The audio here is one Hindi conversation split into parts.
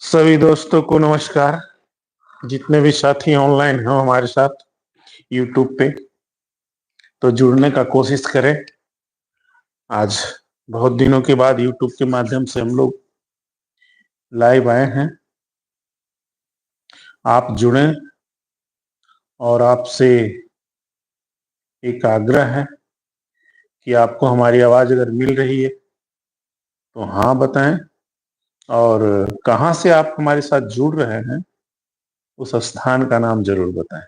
सभी दोस्तों को नमस्कार। जितने भी साथी ऑनलाइन हैं हमारे साथ यूट्यूब पे, तो जुड़ने का कोशिश करें। आज बहुत दिनों के बाद यूट्यूब के माध्यम से हम लोग लाइव आए हैं। आप जुड़ें और आपसे एक आग्रह है कि आपको हमारी आवाज अगर मिल रही है तो हाँ बताएं, और कहाँ से आप हमारे साथ जुड़ रहे हैं उस स्थान का नाम जरूर बताएं।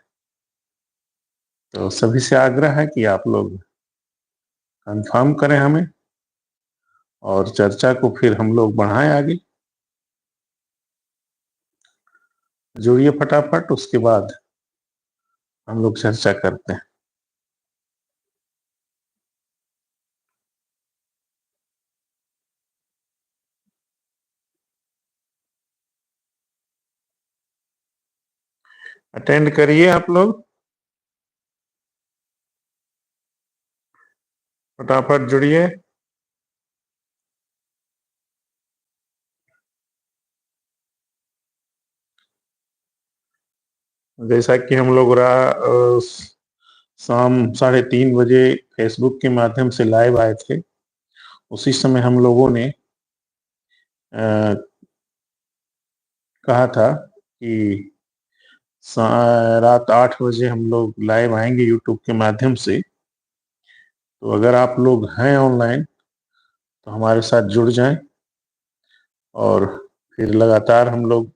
तो सभी से आग्रह है कि आप लोग कंफर्म करें हमें, और चर्चा को फिर हम लोग बढ़ाएं आगे। जुड़िए फटाफट, उसके बाद हम लोग चर्चा करते हैं। अटेंड करिए आप लोग, फटाफट जुड़िए। जैसा कि हम लोग शाम 3:30 बजे फेसबुक के माध्यम से लाइव आए थे, उसी समय हम लोगों ने कहा था कि रात 8 बजे हम लोग लाइव आएंगे यूट्यूब के माध्यम से। तो अगर आप लोग हैं ऑनलाइन तो हमारे साथ जुड़ जाएं, और फिर लगातार हम लोग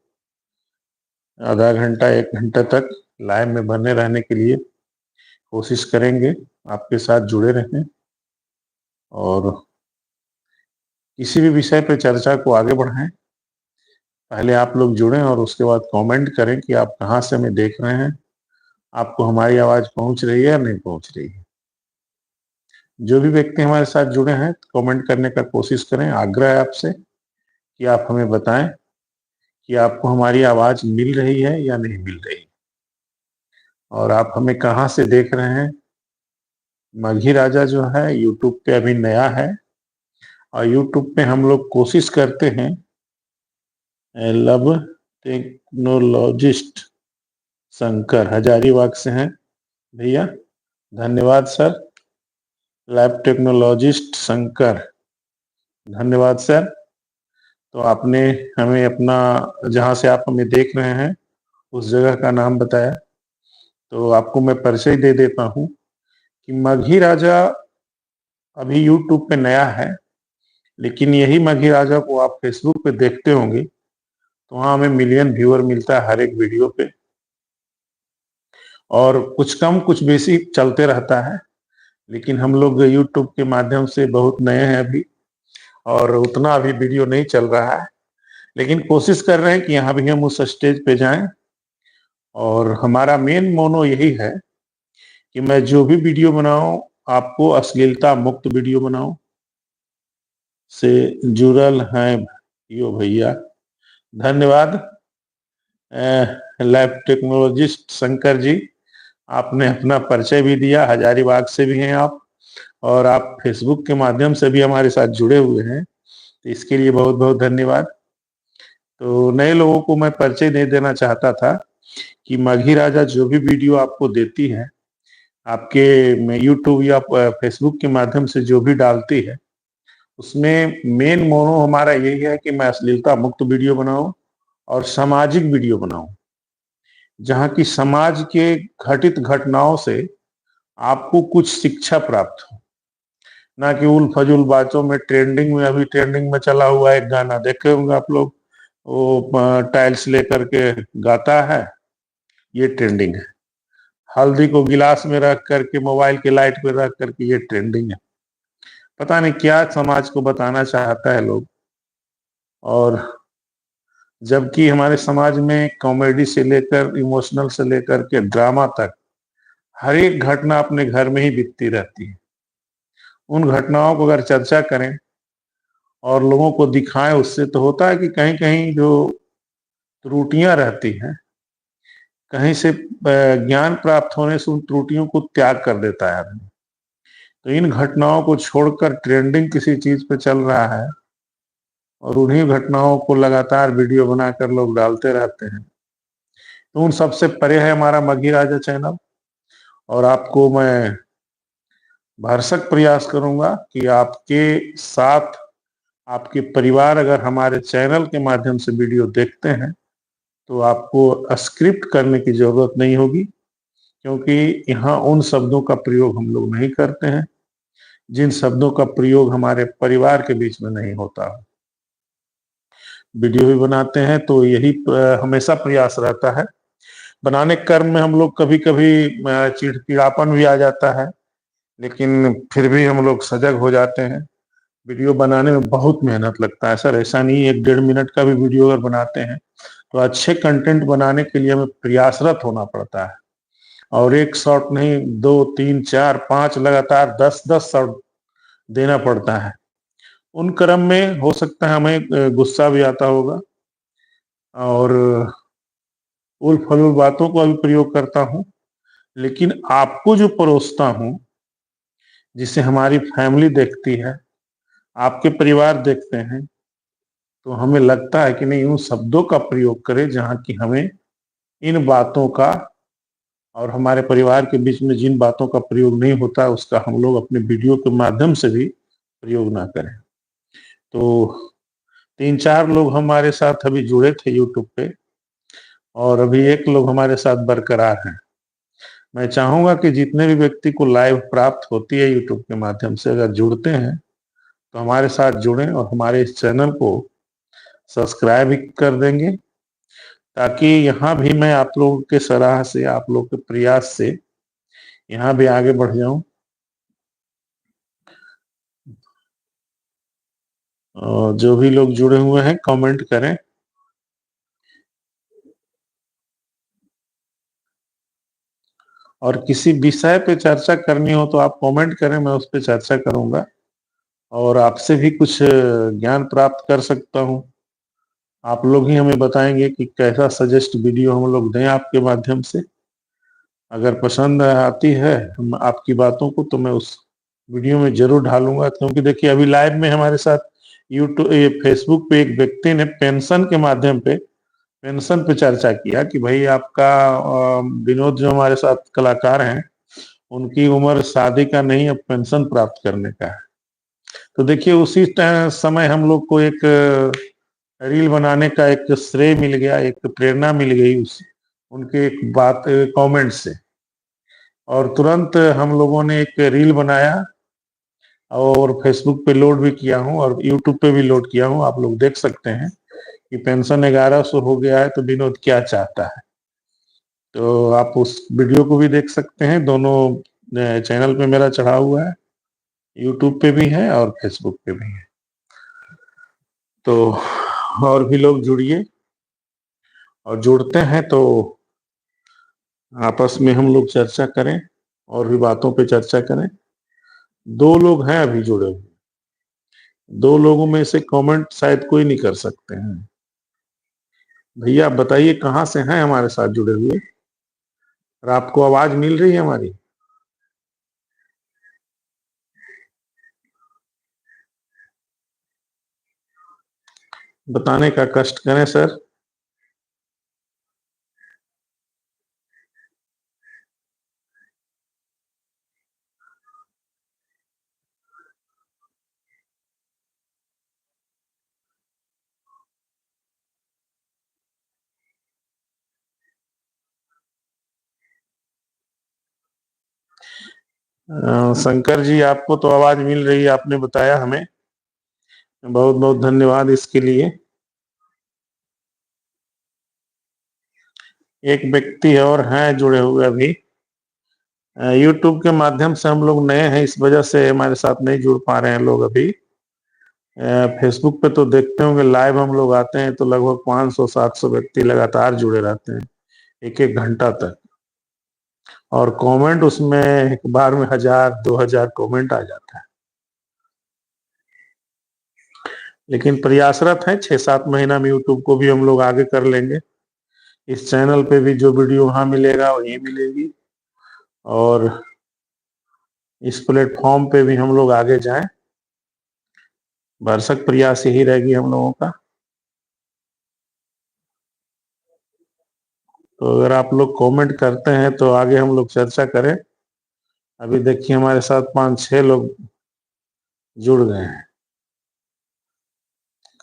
आधा घंटा 1 घंटा तक लाइव में बने रहने के लिए कोशिश करेंगे। आपके साथ जुड़े रहें और किसी भी विषय पर चर्चा को आगे बढ़ाएं। पहले आप लोग जुड़ें और उसके बाद कमेंट करें कि आप कहाँ से हमें देख रहे हैं, आपको हमारी आवाज पहुंच रही है या नहीं पहुंच रही है। जो भी व्यक्ति हमारे साथ जुड़े हैं कमेंट करने का कोशिश करें। आग्रह है आपसे कि आप हमें बताएं कि आपको हमारी आवाज मिल रही है या नहीं मिल रही, और आप हमें कहाँ से देख रहे हैं। मघी राजा जो है यूट्यूब पे अभी नया है, और यूट्यूब पे हम लोग कोशिश करते हैं लब टेक्नोलॉजिस्ट शंकर हजारीबाग से हैं भैया। धन्यवाद सर। लैब टेक्नोलॉजिस्ट शंकर, धन्यवाद सर। तो आपने हमें अपना, जहां से आप हमें देख रहे हैं उस जगह का नाम बताया। तो आपको मैं परिचय दे देता हूं कि मघी राजा अभी यूट्यूब पे नया है, लेकिन यही मघी राजा को आप फेसबुक पे देखते होंगे तो वहां हमें मिलियन व्यूअर मिलता है हर एक वीडियो पे, और कुछ कम कुछ बेसी चलते रहता है। लेकिन हम लोग यूट्यूब के माध्यम से बहुत नए हैं अभी, और उतना अभी वीडियो नहीं चल रहा है, लेकिन कोशिश कर रहे हैं कि यहाँ भी हम उस स्टेज पे जाएं। और हमारा मेन मोनो यही है कि मैं जो भी वीडियो बनाऊं आपको अश्लीलता मुक्त वीडियो बनाऊं। से जुड़ल हैं यो भैया, धन्यवाद। लैब टेक्नोलॉजिस्ट शंकर जी, आपने अपना परिचय भी दिया, हजारीबाग से भी हैं आप, और आप फेसबुक के माध्यम से भी हमारे साथ जुड़े हुए हैं, तो इसके लिए बहुत बहुत धन्यवाद। तो नए लोगों को मैं परिचय दे देना चाहता था कि मघी राजा जो भी वीडियो आपको देती है, आपके यूट्यूब या फेसबुक के माध्यम से जो भी डालती है, उसमें मेन मोनो हमारा यही है कि मैं अश्लीलता मुक्त वीडियो बनाऊं और सामाजिक वीडियो बनाऊं, जहां की समाज के घटित घटनाओं से आपको कुछ शिक्षा प्राप्त हो, ना कि उल फजुल बातों में। ट्रेंडिंग में, अभी ट्रेंडिंग में चला हुआ एक गाना देखे होंगे आप लोग, वो टाइल्स लेकर के गाता है, ये ट्रेंडिंग है। हल्दी को गिलास में रख करके मोबाइल के लाइट पे रख करके, ये ट्रेंडिंग है। पता नहीं क्या समाज को बताना चाहता है लोग। और जबकि हमारे समाज में कॉमेडी से लेकर इमोशनल से लेकर के ड्रामा तक हर एक घटना अपने घर में ही बीतती रहती है। उन घटनाओं को अगर चर्चा करें और लोगों को दिखाएं, उससे तो होता है कि कहीं कहीं जो त्रुटियां रहती हैं, कहीं से ज्ञान प्राप्त होने से उन त्रुटियों को त्याग कर देता है आदमी। तो इन घटनाओं को छोड़कर ट्रेंडिंग किसी चीज पे चल रहा है, और उन्हीं घटनाओं को लगातार वीडियो बनाकर लोग डालते रहते हैं। तो उन सबसे परे है हमारा मघी राजा चैनल, और आपको मैं भरसक प्रयास करूंगा कि आपके साथ आपके परिवार अगर हमारे चैनल के माध्यम से वीडियो देखते हैं तो आपको स्क्रिप्ट करने की जरूरत नहीं होगी, क्योंकि यहाँ उन शब्दों का प्रयोग हम लोग नहीं करते हैं जिन शब्दों का प्रयोग हमारे परिवार के बीच में नहीं होता। वीडियो भी बनाते हैं तो यही हमेशा प्रयास रहता है। बनाने के क्रम में हम लोग कभी कभी चिड़चिड़ापन भी आ जाता है, लेकिन फिर भी हम लोग सजग हो जाते हैं। वीडियो बनाने में बहुत मेहनत लगता है सर, ऐसा नहीं 1-1.5 मिनट का भी वीडियो अगर बनाते हैं तो अच्छे कंटेंट बनाने के लिए हमें प्रयासरत होना पड़ता है, और एक शॉट नहीं 2-3-4-5 लगातार 10-10 शॉट देना पड़ता है। उन क्रम में हो सकता है हमें गुस्सा भी आता होगा और उल फलूल बातों का भी प्रयोग करता हूँ, लेकिन आपको जो परोसता हूँ, जिसे हमारी फैमिली देखती है, आपके परिवार देखते हैं, तो हमें लगता है कि नहीं उन शब्दों का प्रयोग करें जहाँ की हमें इन बातों का, और हमारे परिवार के बीच में जिन बातों का प्रयोग नहीं होता उसका हम लोग अपने वीडियो के माध्यम से भी प्रयोग ना करें। तो 3-4 लोग हमारे साथ अभी जुड़े थे यूट्यूब पे, और अभी 1 लोग हमारे साथ बरकरार हैं। मैं चाहूंगा कि जितने भी व्यक्ति को लाइव प्राप्त होती है यूट्यूब के माध्यम से, अगर जुड़ते हैं तो हमारे साथ जुड़ें और हमारे इस चैनल को सब्सक्राइब भी कर देंगे, ताकि यहाँ भी मैं आप लोगों के सलाह से, आप लोग के प्रयास से यहाँ भी आगे बढ़ जाऊं। और जो भी लोग जुड़े हुए हैं कमेंट करें, और किसी विषय पे चर्चा करनी हो तो आप कमेंट करें, मैं उस पर चर्चा करूंगा और आपसे भी कुछ ज्ञान प्राप्त कर सकता हूं। आप लोग ही हमें बताएंगे कि कैसा सजेस्ट वीडियो हम लोग दें आपके माध्यम से। अगर पसंद आती है हम आपकी बातों को तो मैं उस वीडियो में जरूर डालूंगा, क्योंकि देखिए अभी लाइव में हमारे साथ यूट्यूब फेसबुक पे एक व्यक्ति ने पेंशन के माध्यम पे पेंशन पे चर्चा किया कि भाई आपका विनोद जो हमारे साथ कलाकार हैं उनकी उम्र शादी का नहीं, अब पेंशन प्राप्त करने का है। तो देखिए उसी समय हम लोग को एक रील बनाने का एक श्रेय मिल गया, एक प्रेरणा मिल गई उस उनके एक बात कमेंट से, और तुरंत हम लोगों ने एक रील बनाया और फेसबुक पे लोड भी किया हूँ और यूट्यूब पे भी लोड किया हूँ। आप लोग देख सकते हैं कि पेंशन 1100 हो गया है, तो विनोद क्या चाहता है। तो आप उस वीडियो को भी देख सकते हैं, दोनों चैनल पे मेरा चढ़ा हुआ है, यूट्यूब पे भी है और फेसबुक पे भी है। तो और भी लोग जुड़िए, और जुड़ते हैं तो आपस में हम लोग चर्चा करें और भी बातों पे चर्चा करें। 2 लोग हैं अभी जुड़े हुए, 2 लोगों में से कमेंट शायद कोई नहीं कर सकते हैं। भैया आप बताइए कहाँ से हैं हमारे साथ जुड़े हुए, और आपको आवाज मिल रही है हमारी? बताने का कष्ट करें सर। शंकर जी आपको तो आवाज मिल रही है, आपने बताया हमें, बहुत बहुत धन्यवाद इसके लिए। एक व्यक्ति और हैं जुड़े हुए अभी, यूट्यूब के माध्यम से हम लोग नए हैं, इस वजह से हमारे साथ नहीं जुड़ पा रहे हैं लोग अभी। फेसबुक पे तो देखते होंगे लाइव हम लोग आते हैं तो लगभग 500-700 व्यक्ति लगातार जुड़े रहते हैं 1-1 घंटा तक, और कमेंट उसमें एक बार में 1000-2000 कमेंट आ जाता है। लेकिन प्रयासरत है, 6-7 महीना में यूट्यूब को भी हम लोग आगे कर लेंगे। इस चैनल पे भी जो वीडियो वहां मिलेगा वही मिलेगी, और इस प्लेटफॉर्म पे भी हम लोग आगे जाएं। भरसक प्रयास यही रहेगी हम लोगों का। तो अगर आप लोग कमेंट करते हैं तो आगे हम लोग चर्चा करें। अभी देखिए हमारे साथ 5-6 लोग जुड़ गए हैं।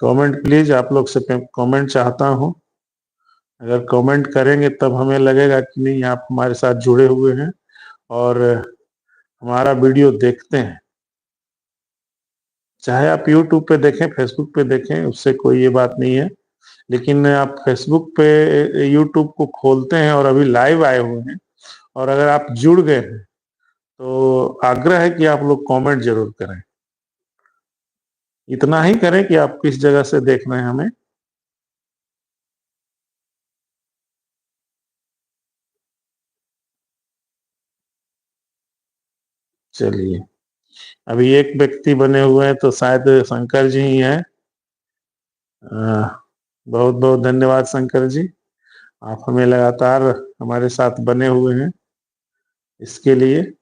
कमेंट प्लीज, आप लोग से कमेंट चाहता हूं। अगर कमेंट करेंगे तब हमें लगेगा कि नहीं आप हमारे साथ जुड़े हुए हैं और हमारा वीडियो देखते हैं। चाहे आप यूट्यूब पे देखें, फेसबुक पे देखें, उससे कोई ये बात नहीं है, लेकिन आप फेसबुक पे यूट्यूब को खोलते हैं और अभी लाइव आए हुए हैं और अगर आप जुड़ गए हैं तो आग्रह है कि आप लोग कमेंट जरूर करें। इतना ही करें कि आप किस जगह से देख रहे हैं हमें। चलिए, अभी एक व्यक्ति बने हुए हैं तो शायद शंकर जी ही हैं। बहुत बहुत धन्यवाद शंकर जी, आप हमें लगातार हमारे साथ बने हुए हैं इसके लिए।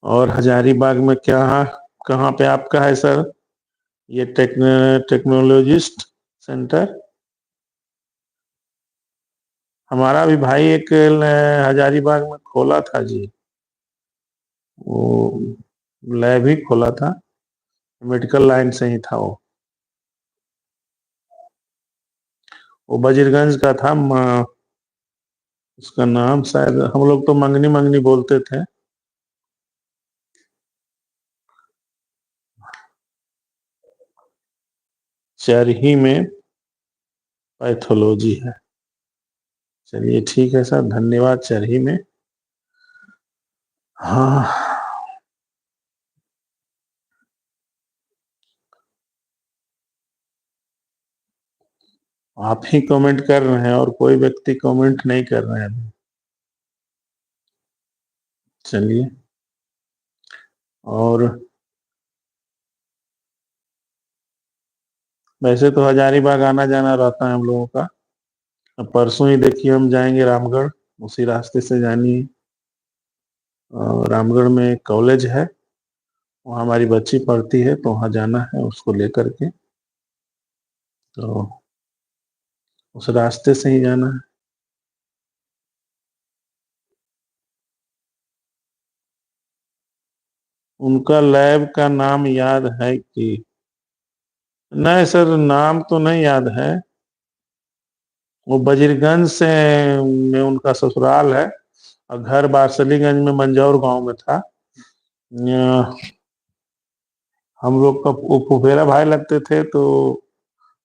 और हजारीबाग में क्या, कहाँ पे आपका है सर ये टेक्नोलॉजिस्ट सेंटर? हमारा भी भाई एक हजारीबाग में खोला था जी, वो लैब ही खोला था, मेडिकल लाइन से ही था वो बजीरगंज का था। उसका नाम शायद हम लोग तो मंगनी मंगनी बोलते थे। चरही में पैथोलॉजी है। चलिए ठीक है सर, धन्यवाद। चरही में, हाँ। आप ही कमेंट कर रहे हैं और कोई व्यक्ति कमेंट नहीं कर रहे हैं अभी। चलिए, और वैसे तो हजारीबाग आना जाना रहता है हम लोगों का। अब परसों ही देखिए हम जाएंगे रामगढ़, उसी रास्ते से जानी है। रामगढ़ में कॉलेज है, वहाँ हमारी बच्ची पढ़ती है तो वहाँ जाना है उसको लेकर के, तो उस रास्ते से ही जाना है। उनका लैब का नाम याद है कि नहीं सर, नाम तो नहीं याद है। वो बजीरगंज से में उनका ससुराल है और घर बारसलीगंज में मंजौर गांव में था। हम लोग का वो फुफेरा भाई लगते थे तो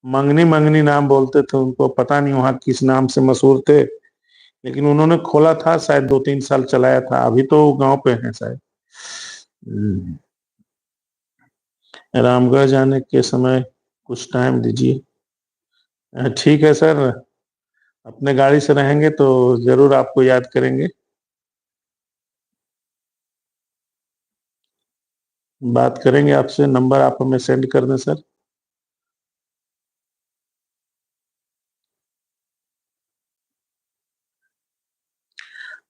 मंगनी मंगनी नाम बोलते थे उनको, पता नहीं वहाँ किस नाम से मशहूर थे, लेकिन उन्होंने खोला था शायद 2-3 साल चलाया था, अभी तो गांव पे है शायद। रामगढ़ जाने के समय कुछ टाइम दीजिए। ठीक है सर, अपने गाड़ी से रहेंगे तो जरूर आपको याद करेंगे। बात करेंगे आपसे, नंबर आप हमें सेंड कर दें सर।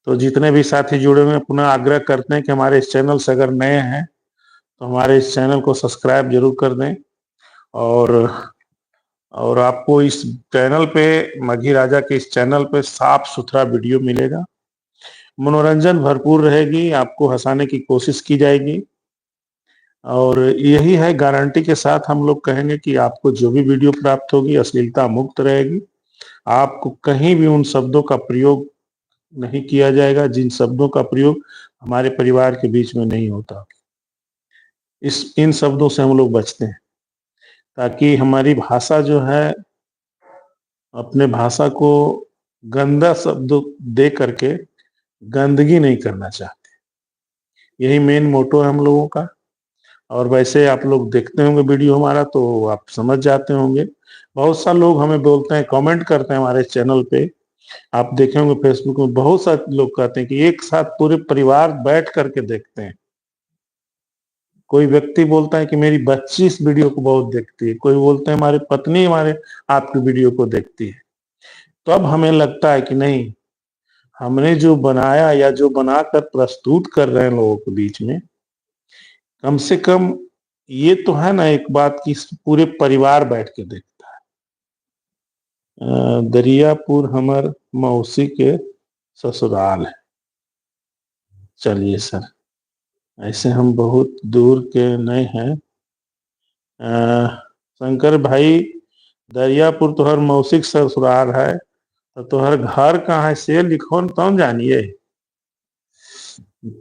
तो जितने भी साथी जुड़े हुए हैं पुनः आग्रह करते हैं कि हमारे इस चैनल से अगर नए हैं तो हमारे इस चैनल को सब्सक्राइब जरूर कर दें। और आपको इस चैनल पे, मघी राजा के इस चैनल पे साफ सुथरा वीडियो मिलेगा, मनोरंजन भरपूर रहेगी, आपको हंसाने की कोशिश की जाएगी। और यही है, गारंटी के साथ हम लोग कहेंगे कि आपको जो भी वीडियो प्राप्त होगी अश्लीलता मुक्त रहेगी। आपको कहीं भी उन शब्दों का प्रयोग नहीं किया जाएगा जिन शब्दों का प्रयोग हमारे परिवार के बीच में नहीं होता। इन शब्दों से हम लोग बचते हैं ताकि हमारी भाषा जो है, अपने भाषा को गंदा शब्द दे करके गंदगी नहीं करना चाहते। यही मेन मोटो है हम लोगों का। और वैसे आप लोग देखते होंगे वीडियो हमारा तो आप समझ जाते होंगे। बहुत सारे लोग हमें बोलते हैं, कमेंट करते हैं हमारे चैनल पे, आप देखे होंगे फेसबुक में बहुत सारे लोग कहते हैं कि एक साथ पूरे परिवार बैठ करके देखते हैं। कोई व्यक्ति बोलता है कि मेरी बच्ची इस वीडियो को बहुत देखती है, कोई बोलता है हमारी पत्नी हमारे आपकी वीडियो को देखती है। तो अब हमें लगता है कि नहीं, हमने जो बनाया या जो बनाकर प्रस्तुत कर रहे हैं लोगों के बीच में, कम से कम ये तो है ना एक बात की पूरे परिवार बैठ के देखता है। दरियापुर हमर मौसी के ससुराल है। चलिए सर, ऐसे हम बहुत दूर के नहीं हैं। शंकर भाई, दरियापुर तोहर मौसी के ससुराल है तो तोहर घर कहाँ है से लिखो न तब जानिए।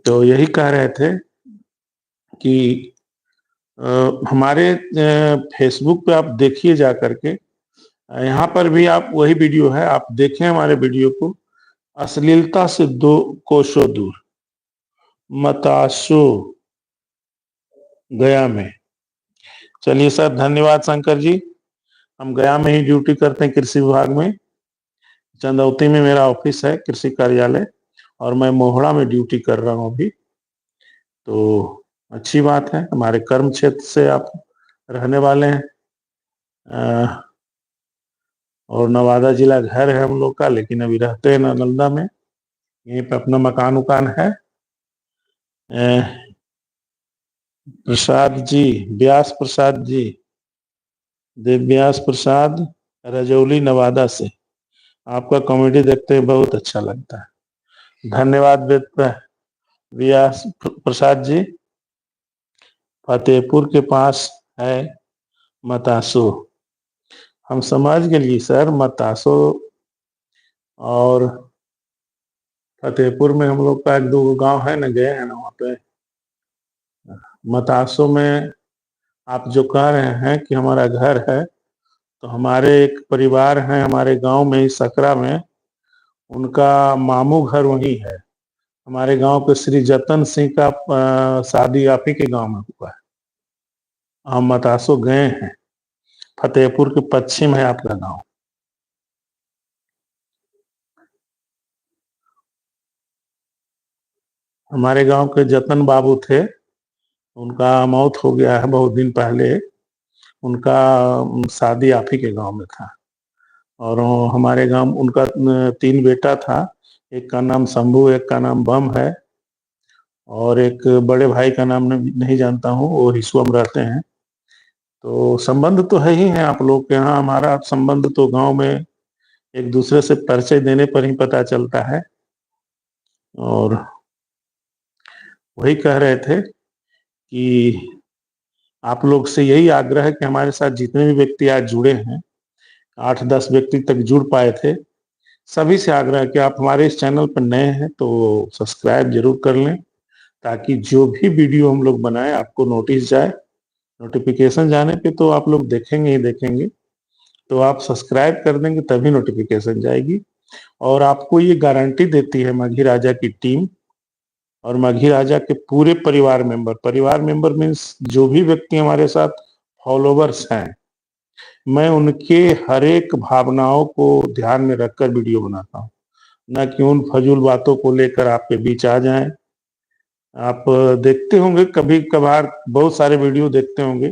तो यही कह रहे थे कि हमारे फेसबुक पे आप देखिए जा करके, यहाँ पर भी आप वही वीडियो है, आप देखें हमारे वीडियो को। अश्लीलता से 2 कोसों दूर, मतासो, गया में। चलिए सर, धन्यवाद शंकर जी। हम गया में ही ड्यूटी करते हैं, कृषि विभाग में। चंदौती में मेरा ऑफिस है, कृषि कार्यालय, और मैं मोहड़ा में ड्यूटी कर रहा हूँ अभी। तो अच्छी बात है, हमारे कर्म क्षेत्र से आप रहने वाले हैं। और नवादा जिला घर है हम लोग का, लेकिन अभी रहते हैं नालंदा में, यहीं पे अपना मकान उकान है। प्रसाद जी, व्यास प्रसाद जी, देवव्यास प्रसाद, रजौली नवादा से। आपका कॉमेडी देखते हैं बहुत अच्छा लगता है। धन्यवाद व्यास प्रसाद जी। फतेहपुर के पास है मतासो, हम समझ गए सर। मतासो और फतेहपुर में हम लोग का 1-2 गांव है ना, गए हैं ना वहाँ पे। मतासो में आप जो कह रहे हैं कि हमारा घर है, तो हमारे एक परिवार है हमारे गांव में ही, सकरा में, उनका मामू घर वही है। हमारे गांव के श्री जतन सिंह का शादी आप ही के गांव में हुआ है। हम मतासो गए हैं, फतेहपुर के पश्चिम है आपका गांव। हमारे गांव के जतन बाबू थे, उनका मौत हो गया है बहुत दिन पहले। उनका शादी आप ही के गांव में था। और हमारे गांव उनका 3 बेटा था। एक का नाम शंभू, एक का नाम बम है, और एक बड़े भाई का नाम नहीं जानता हूँ, वो हिसुआ में रहते हैं। तो संबंध तो है ही है आप लोग के यहाँ। हमारा संबंध तो गांव में एक दूसरे से परिचय देने पर ही पता चलता है। और वही कह रहे थे कि आप लोग से यही आग्रह है कि हमारे साथ जितने भी व्यक्ति आज जुड़े हैं, 8-10 व्यक्ति तक जुड़ पाए थे, सभी से आग्रह है कि आप हमारे इस चैनल पर नए हैं तो सब्सक्राइब जरूर कर लें, ताकि जो भी वीडियो हम लोग बनाए आपको नोटिस जाए। नोटिफिकेशन जाने पे तो आप लोग देखेंगे ही देखेंगे, तो आप सब्सक्राइब कर देंगे तभी नोटिफिकेशन जाएगी। और आपको ये गारंटी देती है माघी राजा की टीम और माघी राजा के पूरे परिवार मेंबर मीन्स जो भी व्यक्ति हमारे साथ फॉलोवर्स हैं, मैं उनके हर एक भावनाओं को ध्यान में रखकर वीडियो बनाता हूँ, न कि उन फजूल बातों को लेकर आपके बीच आ जाएं। आप देखते होंगे कभी कभार, बहुत सारे वीडियो देखते होंगे,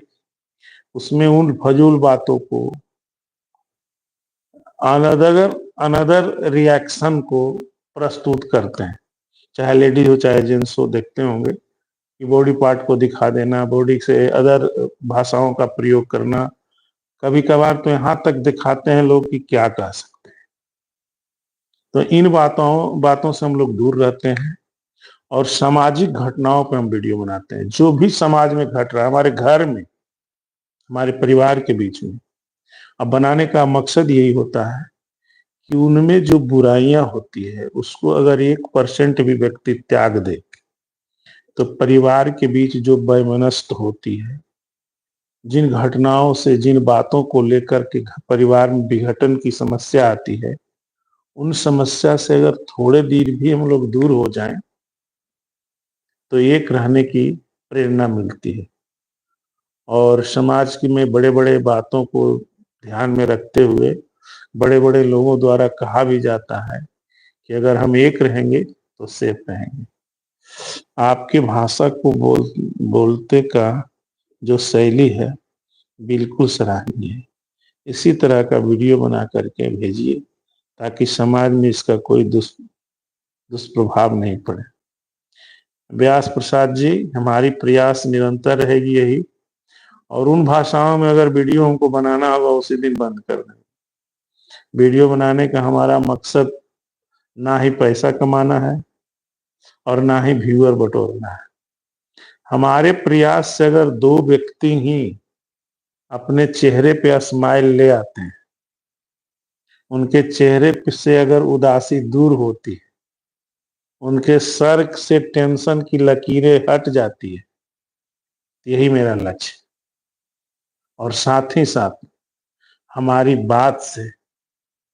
उसमें उन फजूल बातों को, अनदर रिएक्शन को प्रस्तुत करते हैं, चाहे लेडीज हो चाहे जेंट्स हो। देखते होंगे कि बॉडी पार्ट को दिखा देना, बॉडी से अदर भाषाओं का प्रयोग करना, कभी कभार तो यहाँ तक दिखाते हैं लोग कि क्या कह सकते हैं। तो इन बातों से हम लोग दूर रहते हैं और सामाजिक घटनाओं पर हम वीडियो बनाते हैं। जो भी समाज में घट रहा है, हमारे घर में, हमारे परिवार के बीच में, अब बनाने का मकसद यही होता है कि उनमें जो बुराइयां होती है उसको अगर 1% भी व्यक्ति त्याग दे, तो परिवार के बीच जो वैमनस्य होती है, जिन घटनाओं से, जिन बातों को लेकर के परिवार में विघटन की समस्या आती है, उन समस्या से अगर थोड़े देर भी हम लोग दूर हो जाएं तो एक रहने की प्रेरणा मिलती है। और समाज की में बड़े बड़े बातों को ध्यान में रखते हुए बड़े बड़े लोगों द्वारा कहा भी जाता है कि अगर हम एक रहेंगे तो सेफ रहेंगे। आपकी भाषा को बोलते का जो शैली है बिल्कुल सराहनीय है। इसी तरह का वीडियो बना करके भेजिए ताकि समाज में इसका कोई दुष्प्रभाव नहीं पड़े। व्यास प्रसाद जी, हमारी प्रयास निरंतर रहेगी यही और उन भाषाओं में अगर वीडियो हमको बनाना होगा उसी दिन बंद कर देंगे। वीडियो बनाने का हमारा मकसद ना ही पैसा कमाना है और ना ही व्यूअर बटोरना है। हमारे प्रयास से अगर 2 व्यक्ति ही अपने चेहरे पे स्माइल ले आते हैं, उनके चेहरे से अगर उदासी दूर होती है, उनके सर से टेंशन की लकीरें हट जाती है, यही मेरा लक्ष्य। और साथ ही साथ हमारी बात से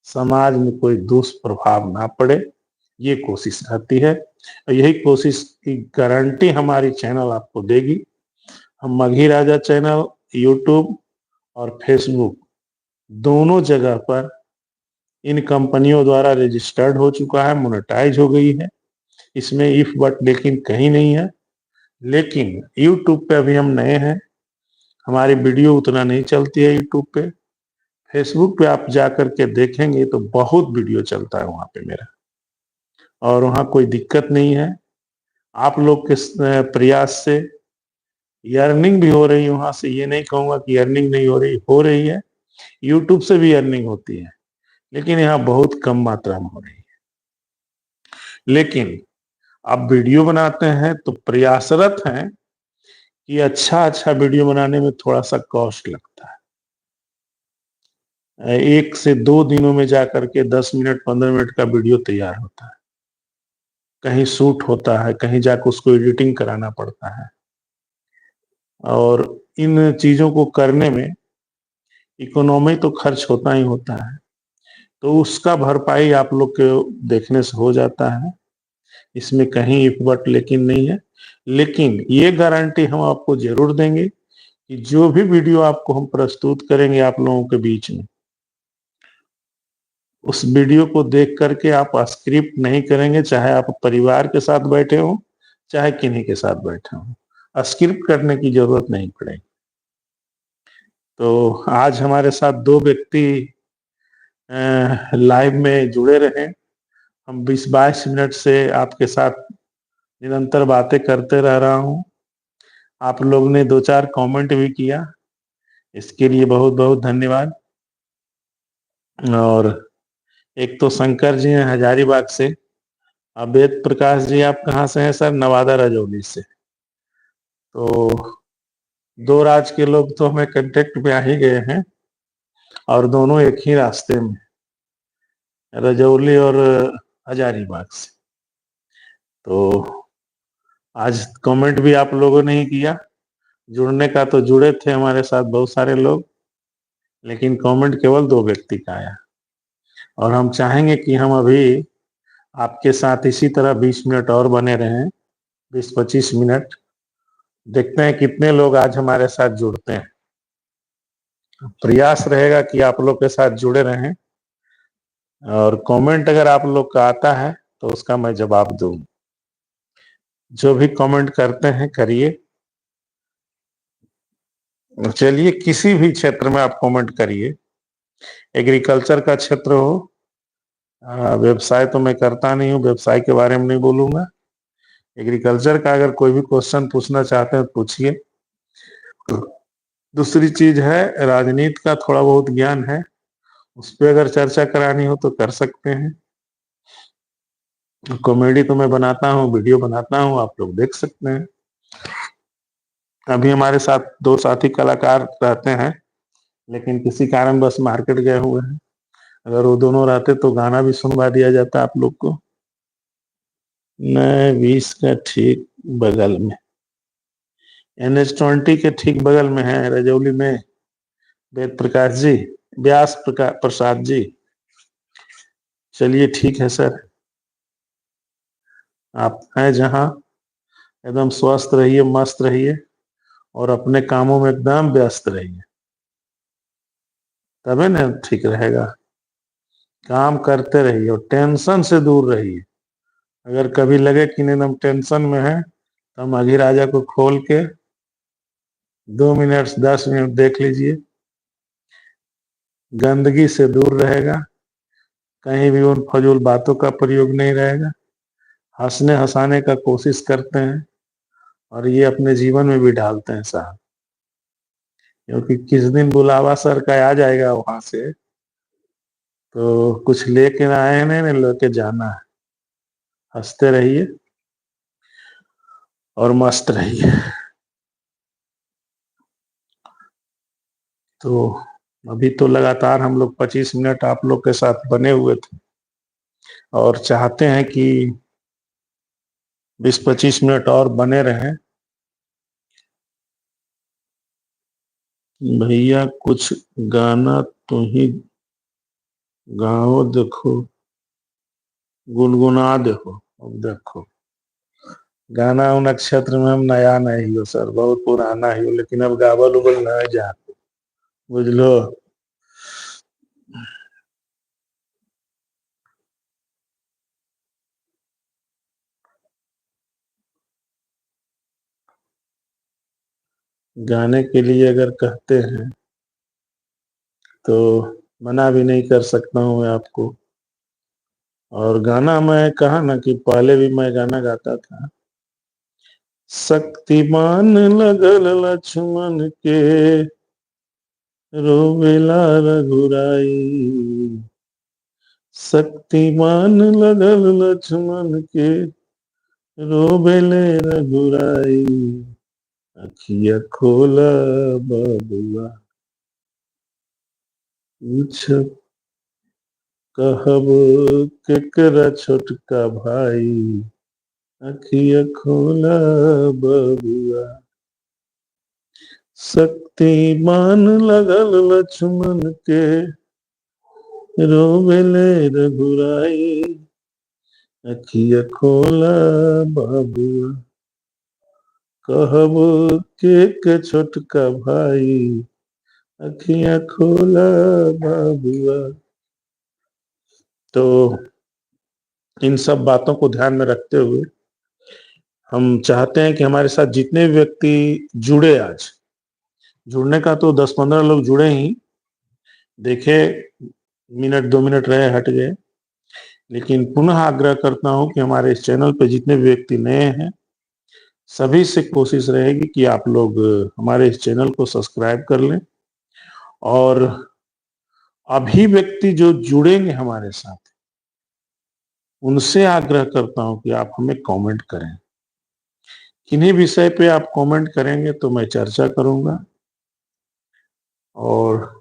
समाज में कोई दुष्प्रभाव ना पड़े, ये कोशिश रहती है। और यही कोशिश की गारंटी हमारी चैनल आपको देगी। हम मगही राजा चैनल यूट्यूब और फेसबुक दोनों जगह पर इन कंपनियों द्वारा रजिस्टर्ड हो चुका है, मोनेटाइज हो गई है। इसमें इफ बट लेकिन कहीं नहीं है। लेकिन यूट्यूब पे अभी हम नए हैं, हमारी वीडियो उतना नहीं चलती है यूट्यूब पे। फेसबुक पे आप जाकर के देखेंगे तो बहुत वीडियो चलता है वहां पे मेरा, और वहां कोई दिक्कत नहीं है। आप लोग के प्रयास से अर्निंग भी हो रही है वहां से, ये नहीं कहूंगा कि अर्निंग नहीं हो रही है। यूट्यूब से भी अर्निंग होती है, लेकिन यहाँ बहुत कम मात्रा में हो रही है। लेकिन आप वीडियो बनाते हैं तो प्रयासरत हैं कि अच्छा वीडियो बनाने में थोड़ा सा कॉस्ट लगता है। 1 से 2 दिनों में जाकर के 10 मिनट 15 मिनट का वीडियो तैयार होता है। कहीं शूट होता है, कहीं जाकर उसको एडिटिंग कराना पड़ता है, और इन चीजों को करने में इकोनॉमी तो खर्च होता ही होता है। तो उसका भरपाई आप लोग के देखने से हो जाता है, इसमें कहीं इफ बट लेकिन नहीं है। लेकिन ये गारंटी हम आपको जरूर देंगे कि जो भी वीडियो आपको हम प्रस्तुत करेंगे आप लोगों के बीच में, उस वीडियो को देख करके आप स्क्रिप्ट नहीं करेंगे, चाहे आप परिवार के साथ बैठे हो चाहे किन्हीं के साथ बैठे हो, स्क्रिप्ट करने की जरूरत नहीं पड़ेगी। तो आज हमारे साथ 2 व्यक्ति लाइव में जुड़े रहे। हम 20-22 मिनट से आपके साथ निरंतर बातें करते रह रहा हूँ। आप लोग ने 2-4 कमेंट भी किया, इसके लिए बहुत बहुत धन्यवाद। और एक तो शंकर जी हैं हजारीबाग से, वेद प्रकाश जी आप कहाँ से हैं सर? नवादा रजौली से। तो 2 राज्य के लोग तो हमें कांटेक्ट में आ ही गए हैं, और दोनों एक ही रास्ते में, रजौली और हजारीबाग से। तो आज कमेंट भी आप लोगों ने ही किया। जुड़ने का तो जुड़े थे हमारे साथ बहुत सारे लोग, लेकिन कमेंट केवल 2 व्यक्ति का आया। और हम चाहेंगे कि हम अभी आपके साथ इसी तरह 20 मिनट और बने रहें, 20-25 मिनट। देखते हैं कितने लोग आज हमारे साथ जुड़ते हैं। प्रयास रहेगा कि आप लोग के साथ जुड़े रहें, और कमेंट अगर आप लोग का आता है तो उसका मैं जवाब दूं। जो भी कमेंट करते हैं करिए। चलिए, किसी भी क्षेत्र में आप कमेंट करिए, एग्रीकल्चर का क्षेत्र हो, व्यवसाय तो मैं करता नहीं हूँ, व्यवसाय के बारे में नहीं बोलूंगा। एग्रीकल्चर का अगर कोई भी क्वेश्चन पूछना चाहते हैं पूछिए। दूसरी चीज है, राजनीति का थोड़ा बहुत ज्ञान है, उस पर अगर चर्चा करानी हो तो कर सकते हैं। कॉमेडी तो मैं बनाता हूँ, वीडियो बनाता हूँ, आप लोग देख सकते हैं। अभी हमारे साथ 2 साथी कलाकार रहते हैं, लेकिन किसी कारण बस मार्केट गए हुए हैं। अगर वो दोनों रहते तो गाना भी सुनवा दिया जाता आप लोग को। मैं 20 का ठीक बगल में, NH-20 के ठीक बगल में है, रजौली में। वेद प्रकाश जी, व्यास प्रसाद जी। चलिए ठीक है सर, आप हैं जहाँ एकदम स्वस्थ रहिए, मस्त रहिए, और अपने कामों में एकदम व्यस्त रहिए, तभी ना ठीक रहेगा। काम करते रहिए और टेंशन से दूर रहिए। अगर कभी लगे कि नहीं हम टेंशन में हैं, तो हम मगही राजा को खोल के 2 मिनट 10 मिनट देख लीजिए, गंदगी से दूर रहेगा, कहीं भी उन फजूल बातों का प्रयोग नहीं रहेगा, हंसने हंसाने का कोशिश करते हैं, और ये अपने जीवन में भी डालते हैं साहब। क्योंकि किस दिन बुलावा सर का आ जाएगा वहां से, तो कुछ लेके आए नहीं, लेके जाना है। हंसते रहिए और मस्त रहिए। तो अभी तो लगातार हम लोग 25 मिनट आप लोग के साथ बने हुए थे, और चाहते हैं कि 20-25 मिनट और बने रहें। भैया कुछ गाना तो ही गाओ, देखो गुनगुना देखो। अब देखो, गाना उन नक्षत्र में हम नया नहीं हो सर, बहुत पुराना ही हो, लेकिन अब गावल उबल न जा, बुझलो। गाने के लिए अगर कहते हैं तो मना भी नहीं कर सकता हूँ मैं आपको। और गाना मैं कहा ना कि पहले भी मैं गाना गाता था। शक्तिमान लगल लक्ष्मण के, रोवेला रघुराई। शक्तिमान लगल लक्ष्मण के, रोवेले रघुराई। अखिया खोला बबुआ, पूछ कहब केकरा छोटका भाई। अखिया खोला बबुआ, शक्तिमान लगल लक्ष्मण के, रोवेले रघुराई। अखिया खोला बबुआ, कहब के छोटका भाई। अखिया खोला बबुआ। तो इन सब बातों को ध्यान में रखते हुए हम चाहते हैं कि हमारे साथ जितने भी व्यक्ति जुड़े, आज जुड़ने का तो 10-15 लोग जुड़े ही, देखे मिनट 2 मिनट रहे हट गए, लेकिन पुनः आग्रह करता हूं कि हमारे इस चैनल पे जितने भी व्यक्ति नए हैं, सभी से कोशिश रहेगी कि आप लोग हमारे इस चैनल को सब्सक्राइब कर लें। और अभी व्यक्ति जो जुड़ेंगे हमारे साथ, उनसे आग्रह करता हूं कि आप हमें कमेंट करें। किन्हीं विषय पे आप कमेंट करेंगे तो मैं चर्चा करूंगा, और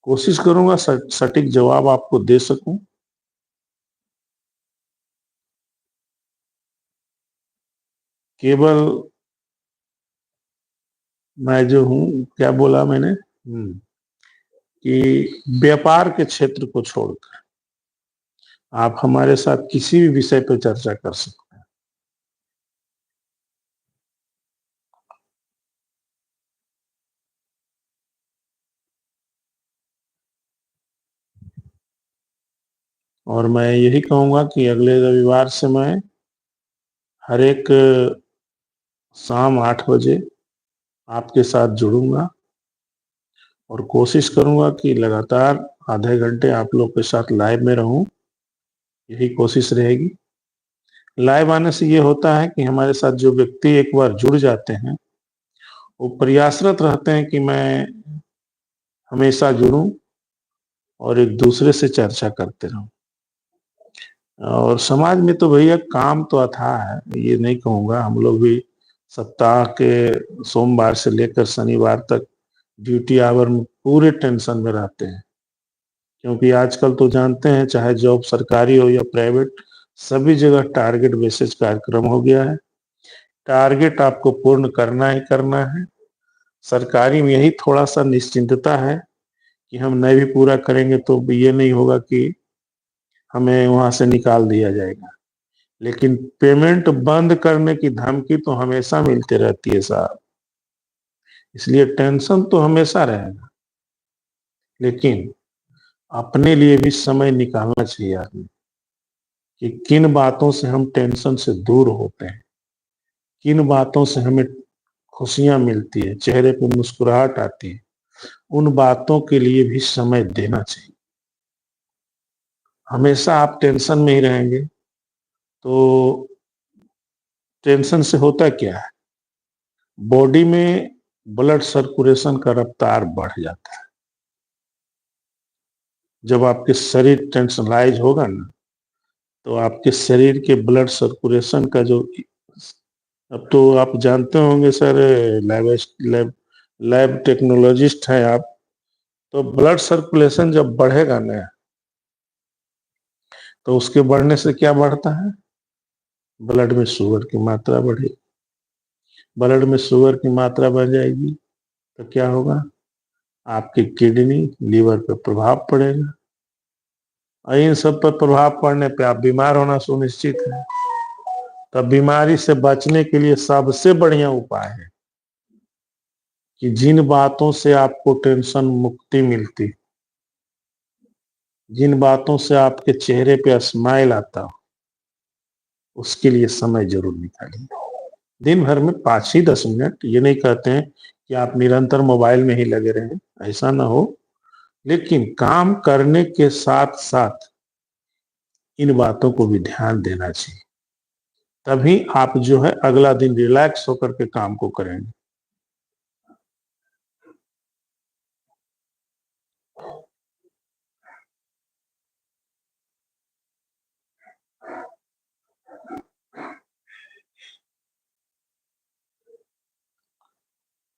कोशिश करूंगा सटीक जवाब आपको दे सकूं। केवल मैं जो हूं, क्या बोला मैंने, कि व्यापार के क्षेत्र को छोड़कर आप हमारे साथ किसी भी विषय पर चर्चा कर सकते हैं। और मैं यही कहूंगा कि अगले रविवार से मैं हर एक शाम 8 बजे आपके साथ जुड़ूंगा, और कोशिश करूंगा कि लगातार आधे घंटे आप लोग के साथ लाइव में रहूं। यही कोशिश रहेगी। लाइव आने से ये होता है कि हमारे साथ जो व्यक्ति एक बार जुड़ जाते हैं, वो प्रयासरत रहते हैं कि मैं हमेशा जुड़ूं और एक दूसरे से चर्चा करते रहूं। और समाज में तो भैया काम तो अथाह है, ये नहीं कहूंगा। हम लोग भी सप्ताह के सोमवार से लेकर शनिवार तक ड्यूटी आवर में पूरे टेंशन में रहते हैं, क्योंकि आजकल तो जानते हैं, चाहे जॉब सरकारी हो या प्राइवेट, सभी जगह टारगेट बेसिस कार्यक्रम हो गया है। टारगेट आपको पूर्ण करना ही करना है। सरकारी में यही थोड़ा सा निश्चिंतता है कि हम नहीं भी पूरा करेंगे तो ये नहीं होगा कि हमें वहां से निकाल दिया जाएगा, लेकिन पेमेंट बंद करने की धमकी तो हमेशा मिलती रहती है साहब। इसलिए टेंशन तो हमेशा रहेगा, लेकिन अपने लिए भी समय निकालना चाहिए आदमी, कि किन बातों से हम टेंशन से दूर होते हैं, किन बातों से हमें खुशियां मिलती है, चेहरे पे मुस्कुराहट आती है। उन बातों के लिए भी समय देना चाहिए। हमेशा आप टेंशन में ही रहेंगे तो टेंशन से होता क्या है, बॉडी में ब्लड सर्कुलेशन का रफ्तार बढ़ जाता है। जब आपके शरीर टेंशनलाइज होगा ना, तो आपके शरीर के ब्लड सर्कुलेशन का जो, अब तो आप जानते होंगे sir, lab lab lab technologist हैं आप, तो ब्लड सर्कुलेशन जब बढ़ेगा ना, तो उसके बढ़ने से क्या बढ़ता है, ब्लड में शुगर की मात्रा बढ़ेगी। ब्लड में शुगर की मात्रा बढ़ जाएगी तो क्या होगा, आपकी किडनी, लीवर पर प्रभाव पड़ेगा, और इन सब पर प्रभाव पड़ने पे आप बीमार होना सुनिश्चित है। तब बीमारी से बचने के लिए सबसे बढ़िया उपाय है कि जिन बातों से आपको टेंशन मुक्ति मिलती, जिन बातों से आपके चेहरे पे स्माइल आता, उसके लिए समय जरूर निकालिए। दिन भर में 5 ही 10 मिनट, ये नहीं कहते हैं कि आप निरंतर मोबाइल में ही लगे रहें, ऐसा ना हो, लेकिन काम करने के साथ साथ इन बातों को भी ध्यान देना चाहिए। तभी आप जो है अगला दिन रिलैक्स होकर के काम को करेंगे।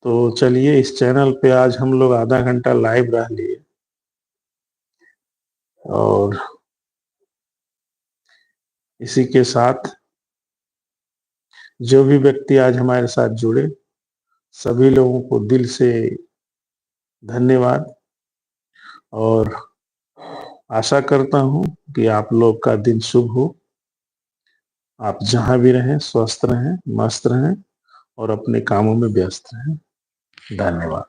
तो चलिए, इस चैनल पे आज हम लोग आधा घंटा लाइव रह लिए, और इसी के साथ जो भी व्यक्ति आज हमारे साथ जुड़े, सभी लोगों को दिल से धन्यवाद, और आशा करता हूं कि आप लोग का दिन शुभ हो। आप जहां भी रहें स्वस्थ रहें, मस्त रहें, और अपने कामों में व्यस्त रहें। धन्यवाद।